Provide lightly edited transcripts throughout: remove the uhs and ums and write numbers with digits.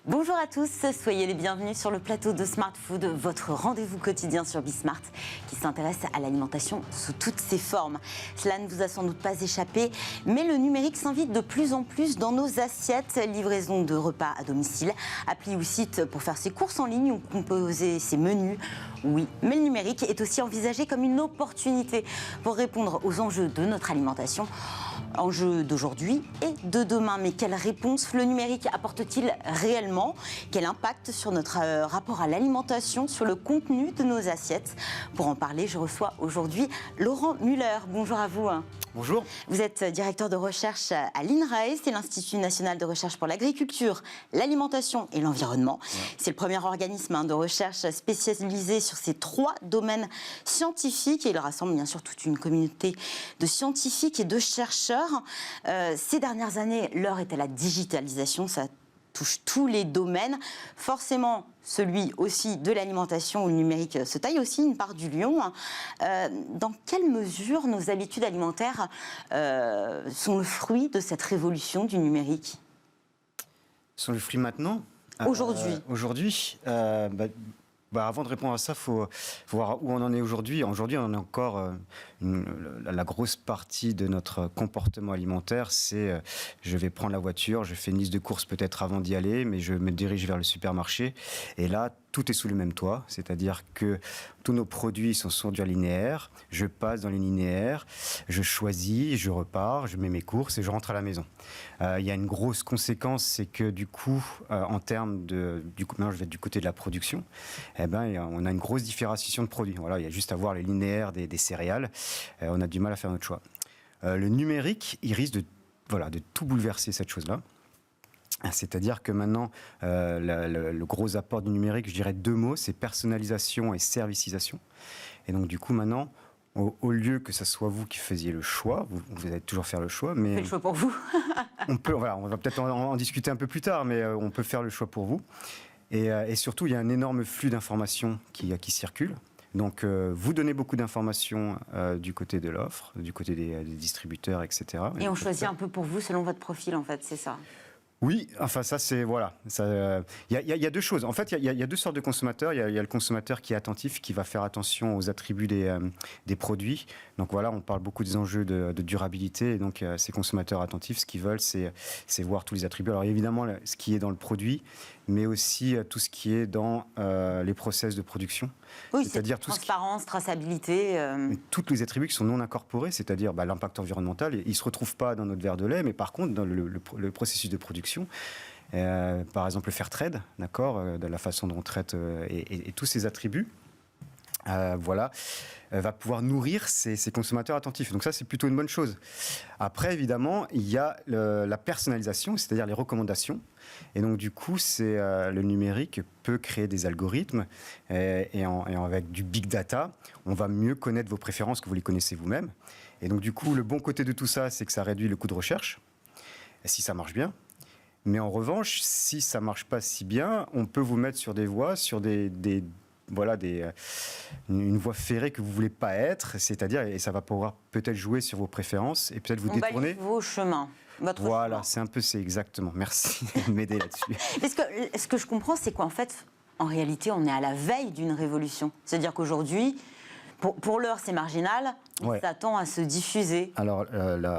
Bonjour à tous, soyez les bienvenus sur le plateau de Smart Food, votre rendez-vous quotidien sur Bismart qui s'intéresse à l'alimentation sous toutes ses formes. Cela ne vous a sans doute pas échappé, mais le numérique s'invite de plus en plus dans nos assiettes. Livraison de repas à domicile, appli ou site pour faire ses courses en ligne ou composer ses menus. Oui, mais le numérique est aussi envisagé comme une opportunité pour répondre aux enjeux de notre alimentation. Enjeux d'aujourd'hui et de demain. Mais quelle réponse le numérique apporte-t-il réellement? Quel impact sur notre rapport à l'alimentation, sur le contenu de nos assiettes? Pour en parler, je reçois aujourd'hui Laurent Müller. Bonjour à vous. Bonjour. Vous êtes directeur de recherche à l'INRAE, c'est l'Institut national de recherche pour l'agriculture, l'alimentation et l'environnement. Ouais. C'est le premier organisme de recherche spécialisé sur ces trois domaines scientifiques et il rassemble bien sûr toute une communauté de scientifiques et de chercheurs. Ces dernières années, l'heure est à la digitalisation, ça touche tous les domaines. Forcément, celui aussi de l'alimentation où le numérique se taille aussi une part du lion. Dans quelle mesure nos habitudes alimentaires sont le fruit de cette révolution du numérique? Sont le fruit maintenant? Aujourd'hui. Aujourd'hui, avant de répondre à ça, il faut voir où on en est aujourd'hui. Aujourd'hui, on en est encore... la grosse partie de notre comportement alimentaire, c'est je vais prendre la voiture, je fais une liste de courses peut-être avant d'y aller, mais je me dirige vers le supermarché. Et là, tout est sous le même toit, c'est-à-dire que tous nos produits sont sur du linéaire. Je passe dans les linéaires, je choisis, je repars, je mets mes courses et je rentre à la maison. Il y a une grosse conséquence, c'est que du coup, en termes de... maintenant, je vais du côté de la production. On a une grosse différenciation de produits. Voilà, il y a juste à voir les linéaires des céréales. On a du mal à faire notre choix. Le numérique, il risque de tout bouleverser cette chose-là. C'est-à-dire que maintenant, le gros apport du numérique, je dirais deux mots, c'est personnalisation et servicisation. Et donc du coup, maintenant, au lieu que ce soit vous qui faisiez le choix, vous allez toujours faire le choix, mais... On fait le choix pour vous. on va peut-être en discuter un peu plus tard, mais on peut faire le choix pour vous. Et surtout, il y a un énorme flux d'informations qui circule. Donc, vous donnez beaucoup d'informations du côté de l'offre, du côté des distributeurs, etc. Et on choisit un peu pour vous selon votre profil, en fait, c'est ça? Oui, enfin ça c'est voilà. Il y a deux choses. En fait, il y a deux sortes de consommateurs. Il y a le consommateur qui est attentif, qui va faire attention aux attributs des produits. Donc voilà, on parle beaucoup des enjeux de durabilité. Et donc ces consommateurs attentifs, ce qu'ils veulent, c'est voir tous les attributs. Alors évidemment, ce qui est dans le produit, mais aussi tout ce qui est dans les process de production. Oui, c'est-à-dire transparence, traçabilité. Tous les attributs qui sont non incorporés, c'est-à-dire l'impact environnemental, ils ne se retrouvent pas dans notre verre de lait, mais par contre dans le processus de production. Par exemple le fair trade, d'accord, de la façon dont on traite et tous ces attributs, va pouvoir nourrir ces consommateurs attentifs. Donc ça, c'est plutôt une bonne chose. Après, évidemment, il y a la personnalisation, c'est-à-dire les recommandations. Et donc, du coup, le numérique peut créer des algorithmes et avec du big data, on va mieux connaître vos préférences que vous les connaissez vous-même. Et donc, du coup, le bon côté de tout ça, c'est que ça réduit le coût de recherche, si ça marche bien. Mais en revanche, si ça ne marche pas si bien, on peut vous mettre sur des voies, sur une voie ferrée que vous ne voulez pas être, c'est-à-dire, et ça va pouvoir peut-être jouer sur vos préférences et peut-être vous détourner. Vos chemins. Voilà, c'est exactement. Merci de m'aider là-dessus. Ce que je comprends, c'est qu'en fait, en réalité, on est à la veille d'une révolution. C'est-à-dire qu'aujourd'hui, pour l'heure, c'est marginal, mais ça tend à se diffuser. Alors,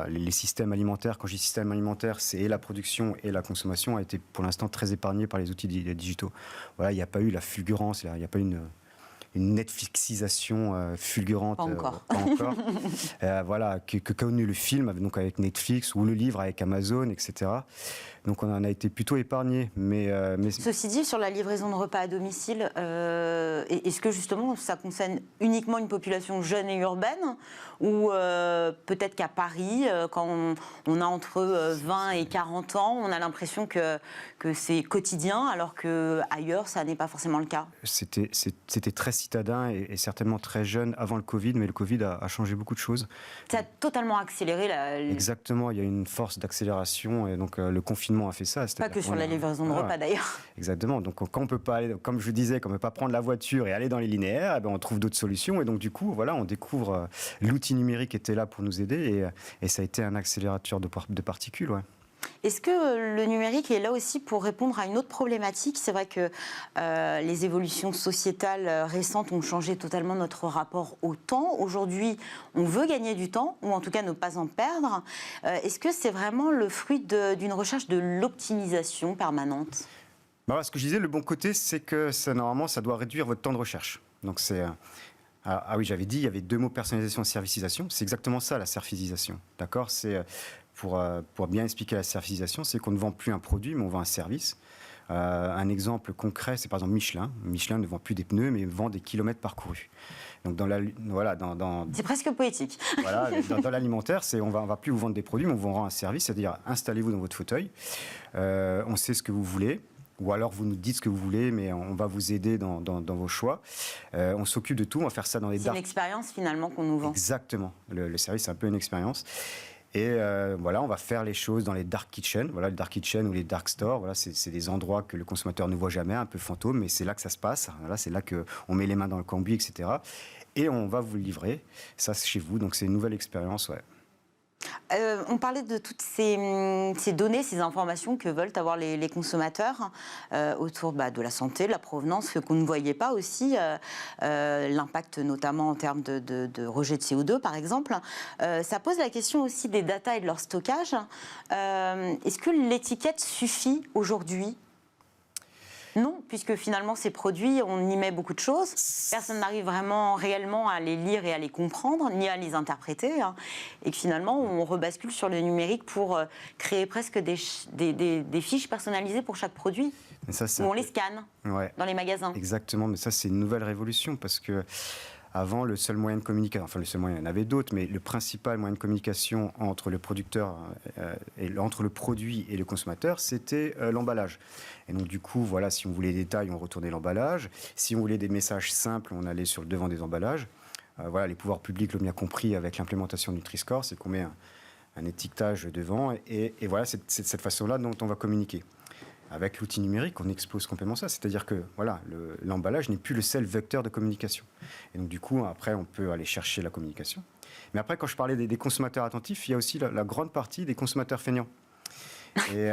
les systèmes alimentaires, quand je dis système alimentaire, c'est la production et la consommation, a été pour l'instant très épargnés par les outils digitaux. Voilà, il n'y a pas eu la fulgurance, il n'y a pas eu une Netflixisation fulgurante. Pas encore. Pas encore. Voilà, que connu le film donc avec Netflix ou le livre avec Amazon, etc. Donc on en a été plutôt épargné. Mais... Ceci dit, sur la livraison de repas à domicile, est-ce que justement ça concerne uniquement une population jeune et urbaine ou peut-être qu'à Paris, quand on a entre 20 et 40 ans, on a l'impression que c'est quotidien alors qu'ailleurs ça n'est pas forcément le cas? C'était très citadin et certainement très jeune avant le Covid, mais le Covid a changé beaucoup de choses. Ça a totalement accéléré Exactement, il y a une force d'accélération et donc le confinement a fait ça. Pas que sur la livraison de repas d'ailleurs. Exactement, donc quand on peut pas aller, comme je disais, quand on ne peut pas prendre la voiture et aller dans les linéaires, on trouve d'autres solutions et donc du coup, voilà, on découvre l'outil numérique était là pour nous aider et ça a été un accélérateur de particules. Ouais. Est-ce que le numérique est là aussi pour répondre à une autre problématique? C'est vrai que les évolutions sociétales récentes ont changé totalement notre rapport au temps. Aujourd'hui, on veut gagner du temps, ou en tout cas ne pas en perdre. Est-ce que c'est vraiment le fruit d'une recherche de l'optimisation permanente? Bah, ce que je disais, le bon côté, c'est que normalement, ça doit réduire votre temps de recherche. Donc c'est... Ah oui, j'avais dit, il y avait 2 mots, personnalisation et servicisation. C'est exactement ça, la servicisation. D'accord? C'est, pour bien expliquer la servicisation, c'est qu'on ne vend plus un produit, mais on vend un service. Un exemple concret, c'est par exemple Michelin. Michelin ne vend plus des pneus, mais vend des kilomètres parcourus. Donc c'est presque poétique. Voilà, dans l'alimentaire, on va plus vous vendre des produits, mais on vous rend un service, c'est-à-dire installez-vous dans votre fauteuil. On sait ce que vous voulez. Ou alors vous nous dites ce que vous voulez, mais on va vous aider dans vos choix. On s'occupe de tout, on va faire ça dans les dark... C'est une expérience finalement qu'on nous vend. Exactement, le service c'est un peu une expérience. Et voilà, on va faire les choses dans les dark kitchen. Voilà, les dark kitchen ou les dark stores, voilà, c'est des endroits que le consommateur ne voit jamais, un peu fantôme, mais c'est là que ça se passe. Voilà, c'est là qu'on met les mains dans le cambouis, etc. Et on va vous le livrer, ça c'est chez vous, donc c'est une nouvelle expérience, ouais. On parlait de toutes ces données, ces informations que veulent avoir les consommateurs autour de la santé, de la provenance, ce qu'on ne voyait pas aussi, l'impact notamment en termes de rejet de CO2 par exemple. Ça pose la question aussi des data et de leur stockage. Est-ce que l'étiquette suffit aujourd'hui ? Non, puisque finalement ces produits, on y met beaucoup de choses. Personne n'arrive vraiment réellement à les lire et à les comprendre, ni à les interpréter. Hein. Et que finalement, on rebascule sur le numérique pour créer presque des fiches personnalisées pour chaque produit. Mais ça, où on les scanne dans les magasins. Exactement, mais ça c'est une nouvelle révolution parce que avant, le seul moyen de communication, enfin le seul moyen, il y en avait d'autres, mais le principal moyen de communication entre le producteur entre le produit et le consommateur, c'était l'emballage. Et donc du coup, voilà, si on voulait des détails, on retournait l'emballage. Si on voulait des messages simples, on allait sur le devant des emballages. Voilà, les pouvoirs publics l'ont bien compris avec l'implémentation du Nutri-Score, c'est qu'on met un étiquetage devant et voilà, c'est cette façon-là dont on va communiquer. Avec l'outil numérique, on explose complètement ça. C'est-à-dire que voilà, l'emballage n'est plus le seul vecteur de communication. Et donc, du coup, après, on peut aller chercher la communication. Mais après, quand je parlais des consommateurs attentifs, il y a aussi la grande partie des consommateurs feignants. Et,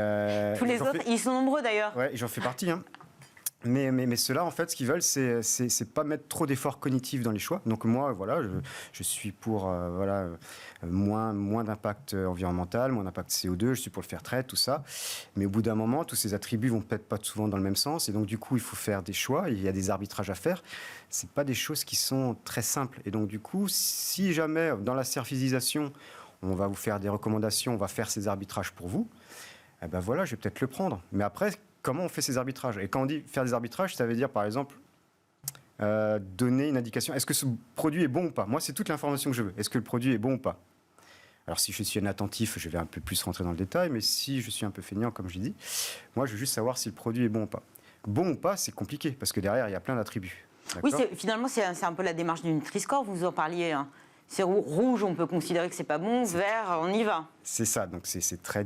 tous les autres, ils sont nombreux d'ailleurs. Oui, j'en fais partie. Hein. Mais ceux-là, en fait, ce qu'ils veulent, c'est pas mettre trop d'efforts cognitifs dans les choix. Donc moi, voilà, je suis pour moins d'impact environnemental, moins d'impact CO2, je suis pour le fair trade, tout ça. Mais au bout d'un moment, tous ces attributs vont peut-être pas souvent dans le même sens. Et donc, du coup, il faut faire des choix. Il y a des arbitrages à faire. C'est pas des choses qui sont très simples. Et donc, du coup, si jamais, dans la servicisation, on va vous faire des recommandations, on va faire ces arbitrages pour vous, eh ben voilà, je vais peut-être le prendre. Mais après, comment on fait ces arbitrages? Et quand on dit faire des arbitrages, ça veut dire, par exemple, donner une indication. Est-ce que ce produit est bon ou pas? Moi, c'est toute l'information que je veux. Est-ce que le produit est bon ou pas? Alors, si je suis un attentif, je vais un peu plus rentrer dans le détail. Mais si je suis un peu feignant, comme je l'ai dit, moi, je veux juste savoir si le produit est bon ou pas. Bon ou pas, c'est compliqué, parce que derrière, il y a plein d'attributs. Oui, finalement, c'est un peu la démarche du Nutri-Score. Vous en parliez. Hein. C'est rouge, on peut considérer que c'est pas bon. Vert, on y va. C'est ça. Donc, c'est très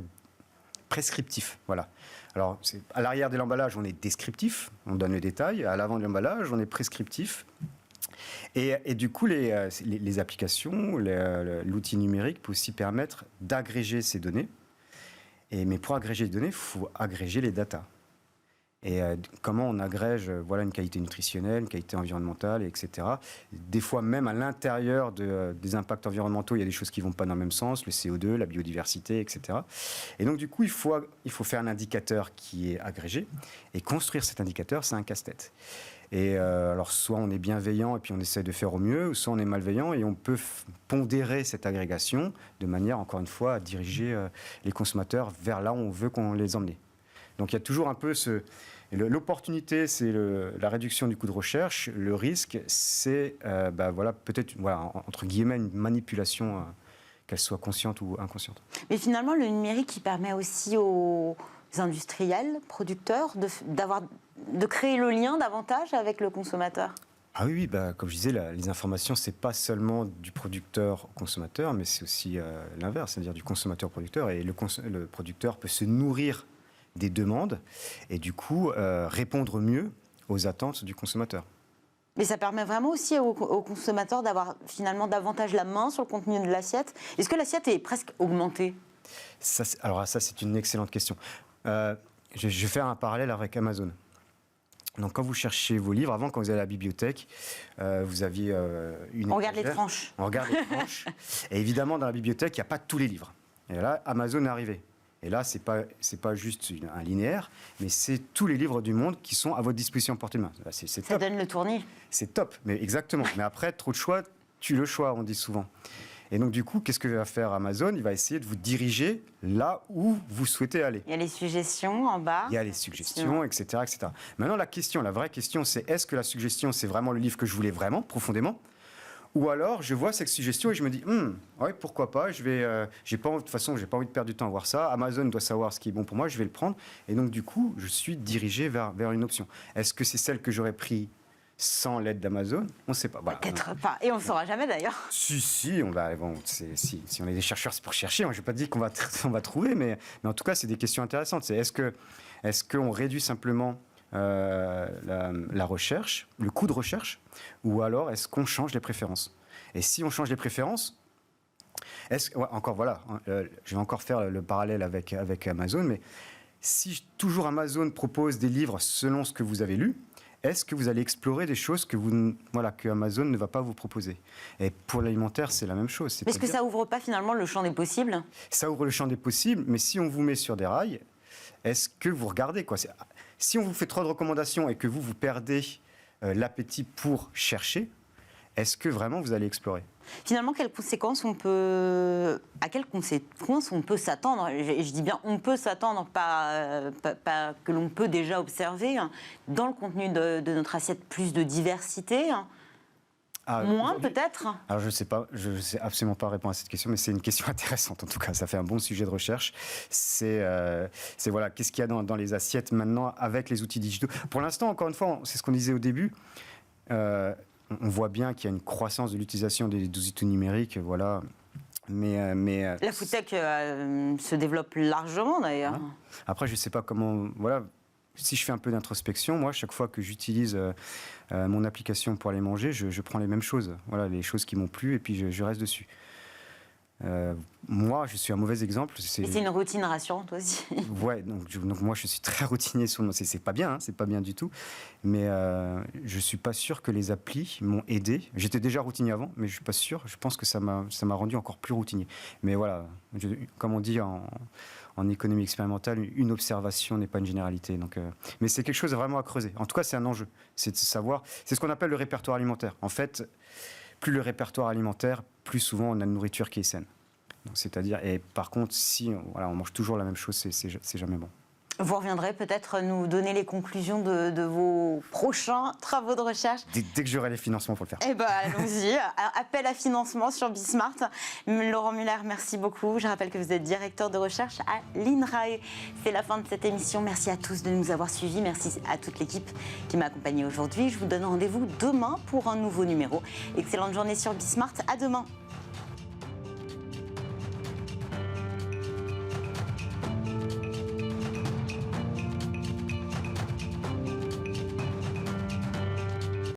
prescriptif. Voilà. Alors, à l'arrière de l'emballage, on est descriptif, on donne le détail. À l'avant de l'emballage, on est prescriptif. Et du coup, les applications, l'outil numérique peut aussi permettre d'agréger ces données. Mais pour agréger les données, il faut agréger les datas. Et comment on agrège une qualité nutritionnelle, une qualité environnementale, etc. Des fois, même à l'intérieur des impacts environnementaux, il y a des choses qui ne vont pas dans le même sens, le CO2, la biodiversité, etc. Et donc, du coup, il faut faire un indicateur qui est agrégé. Et construire cet indicateur, c'est un casse-tête. Et alors, soit on est bienveillant et puis on essaie de faire au mieux, ou soit on est malveillant et on peut pondérer cette agrégation de manière, encore une fois, à diriger les consommateurs vers là où on veut qu'on les emmène. Donc il y a toujours un peu l'opportunité, c'est la réduction du coût de recherche. Le risque, c'est peut-être entre guillemets une manipulation, qu'elle soit consciente ou inconsciente. Mais finalement, le numérique, il permet aussi aux industriels, producteurs, de créer le lien davantage avec le consommateur. Ah oui, comme je disais, les informations, c'est pas seulement du producteur au consommateur, mais c'est aussi l'inverse, c'est-à-dire du consommateur au producteur. Et le producteur peut se nourrir des demandes et du coup répondre mieux aux attentes du consommateur. Mais ça permet vraiment aussi aux consommateurs d'avoir finalement davantage la main sur le contenu de l'assiette. Est-ce que l'assiette est presque augmentée ? Alors ça, c'est une excellente question. Je vais faire un parallèle avec Amazon. Donc, quand vous cherchez vos livres, avant, quand vous allez à la bibliothèque, vous aviez une... On regarde les tranches. On regarde les tranches. Et évidemment, dans la bibliothèque, il n'y a pas tous les livres. Et là, Amazon est arrivé. Et là, c'est pas juste un linéaire, mais c'est tous les livres du monde qui sont à votre disposition en portée de main. C'est Ça top. donne le tournis. C'est top, mais exactement. Mais après, trop de choix tue le choix, on dit souvent. Et donc, du coup, qu'est-ce que va faire Amazon? Il va essayer de vous diriger là où vous souhaitez aller. Il y a les suggestions en bas. Il y a les suggestions, etc., etc. Maintenant, la vraie question, c'est est-ce que la suggestion, c'est vraiment le livre que je voulais vraiment, profondément? Ou alors, je vois cette suggestion et je me dis, ouais, pourquoi pas, de toute façon, j'ai pas envie de perdre du temps à voir ça. Amazon doit savoir ce qui est bon pour moi, je vais le prendre. Et donc, du coup, je suis dirigé vers une option. Est-ce que c'est celle que j'aurais pris sans l'aide d'Amazon? On ne sait pas. Voilà. Peut-être pas. Et on ne saura jamais d'ailleurs. Si, on va. Bon, si on est des chercheurs, c'est pour chercher. Je n'ai pas dit qu'on va trouver, mais en tout cas, c'est des questions intéressantes. C'est est-ce qu'on réduit simplement la recherche, le coût de recherche, ou alors est-ce qu'on change les préférences? Et si on change les préférences, je vais encore faire le parallèle avec Amazon, mais si toujours Amazon propose des livres selon ce que vous avez lu, est-ce que vous allez explorer des choses que Amazon ne va pas vous proposer? Et pour l'alimentaire, c'est la même chose. Mais est-ce que ça ouvre pas finalement le champ des possibles? Ça ouvre le champ des possibles, mais si on vous met sur des rails, est-ce que vous regardez quoi? Si on vous fait trop de recommandations et que vous perdez l'appétit pour chercher, est-ce que vraiment vous allez explorer? Finalement, à quelles conséquences on peut s'attendre? Je dis bien on peut s'attendre, pas que l'on peut déjà observer dans le contenu de notre assiette, plus de diversité, moins peut-être? Alors je sais absolument pas répondre à cette question, mais c'est une question intéressante en tout cas. Ça fait un bon sujet de recherche. C'est voilà, qu'est-ce qu'il y a dans les assiettes maintenant avec les outils digitaux? Pour l'instant, encore une fois, c'est ce qu'on disait au début. On voit bien qu'il y a une croissance de l'utilisation des outils numériques, voilà. Mais la foodtech se développe largement d'ailleurs. Voilà. Après, je sais pas comment. Voilà. Si je fais un peu d'introspection, moi, chaque fois que j'utilise mon application pour aller manger, je prends les mêmes choses. Voilà, les choses qui m'ont plu, et puis je reste dessus. Moi, je suis un mauvais exemple. C'est une routine rassurante aussi. Ouais, donc moi, je suis très routinier sur c'est pas bien, c'est pas bien du tout. Mais je suis pas sûr que les applis m'ont aidé. J'étais déjà routinier avant, mais je suis pas sûr. Je pense que ça m'a rendu encore plus routinier. Mais voilà, comme on dit en économie expérimentale, une observation n'est pas une généralité. Donc, mais c'est quelque chose vraiment à creuser. En tout cas, c'est un enjeu. C'est de savoir. C'est ce qu'on appelle le répertoire alimentaire. En fait, plus le répertoire alimentaire, plus souvent on a une nourriture qui est saine. C'est-à-dire, et par contre, si on mange toujours la même chose, c'est jamais bon. Vous reviendrez peut-être nous donner les conclusions de vos prochains travaux de recherche. Dès que j'aurai les financements pour le faire. Eh bien, allons-y. Appel à financement sur Bismart. Laurent Muller, merci beaucoup. Je rappelle que vous êtes directeur de recherche à l'INRAE. C'est la fin de cette émission. Merci à tous de nous avoir suivis. Merci à toute l'équipe qui m'a accompagnée aujourd'hui. Je vous donne rendez-vous demain pour un nouveau numéro. Excellente journée sur Bismart. À demain.